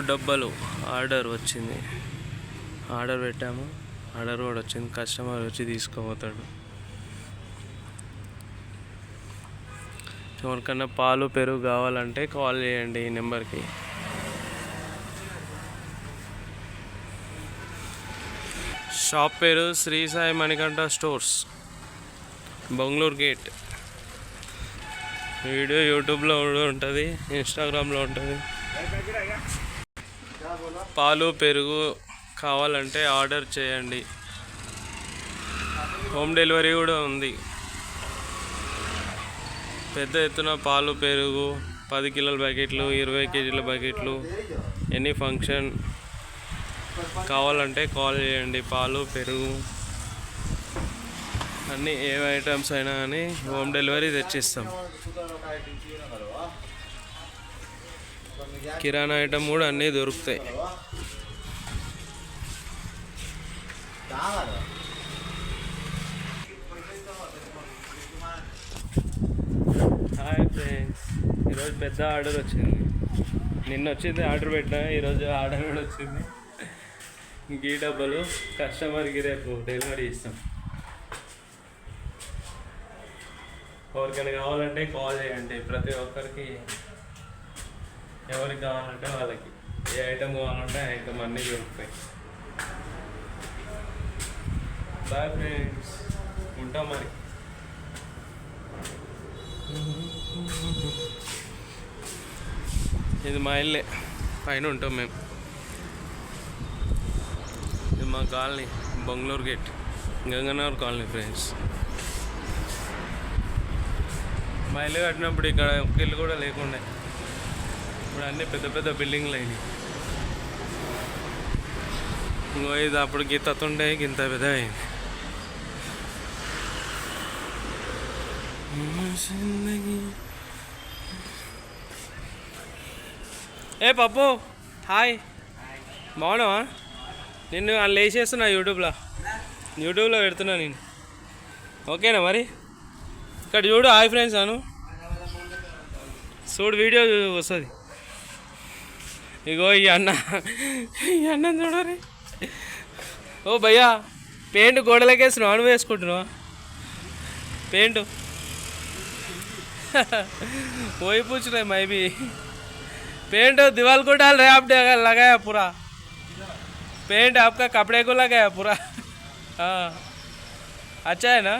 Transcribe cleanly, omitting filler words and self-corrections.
డబ్బాలు ఆర్డర్ వచ్చింది. ఆర్డర్ పెట్టాము, ఆర్డర్ కూడా వచ్చింది. కస్టమర్ వచ్చి తీసుకుపోతాడు. ఎవరికన్నా పాలు పెరుగు కావాలంటే కాల్ చేయండి ఈ నెంబర్కి. షాప్ పేరు Shri Sai Manikanta stores, Bengaluru gate. Video యూట్యూబ్లో ఉంటుంది, ఇన్స్టాగ్రామ్లో ఉంటుంది. పాలు పెరుగు కావాలంటే ఆర్డర్ చేయండి. హోమ్ డెలివరీ కూడా ఉంది. పెద్ద ఎత్తున పాలు పెరుగు 10 కిలోల ప్యాకెట్లు, 20 కేజీల ప్యాకెట్లు, ఎనీ ఫంక్షన్ కావాలంటే కాల్ చేయండి. పాలు పెరుగు అన్నీ ఏ ఐటమ్స్ అయినా కానీ హోమ్ డెలివరీ తెచ్చిస్తాం. కిరాణా ఐటమ్ కూడా అన్నీ దొరుకుతాయి. హాయ్ ఫ్రెండ్స్, ఈరోజు పెద్ద ఆర్డర్ వచ్చింది. నిన్న వచ్చింది ఆర్డర్ పెట్టినా, ఈరోజు ఆర్డర్ కూడా వచ్చింది. గీ డబ్బాలు కస్టమర్కి రేపు డెలివరీ ఇస్తాం. ఎవరికైనా కావాలంటే కాల్ చేయండి. ప్రతి ఒక్కరికి ఎవరికి కావాలంటే వాళ్ళకి ఏ ఐటమ్ కావాలంటే ఆ ఐటమ్ అన్నీ దొరుకుతాయి. బాయ్ ఫ్రెండ్స్, ఉంటాం మరి. ఇది మా ఇల్లే, పైన ఉంటాం మేము. ఇది మా colony, Bengaluru gate, Ganganagar colony friends. మా ఇల్లు కట్టినప్పుడు ఇక్కడ ఒక ఇల్లు కూడా లేకుండే, ఇప్పుడు అన్నీ పెద్ద పెద్ద బిల్డింగ్లు అయినాయి. ఇంకో ఇది అప్పుడు గీతతుండే ఇంత పెద్ద అయింది. ఏ పప్పు, హాయ్, బాగున్నావా? నిన్ను వాళ్ళు వేసేస్తున్నా యూట్యూబ్లో పెడుతున్నా నేను. ఓకేనా మరి? ఇక్కడ చూడు, హాయ్ ఫ్రెండ్స్ అను, చూడు వీడియో వస్తుంది. ఇగో ఈ అన్నం చూడరి. ఓ భయ్యా, పెయింట్ గోడలకేస్తున్నావు, అను వేసుకుంటున్నావా पेंट? वही पूछ रहे मैं भी। पेंट दीवार को डाल रहे आपने लगाया पूरा? पेंट आपका कपड़े को लगाया पूरा? हाँ, अच्छा है ना?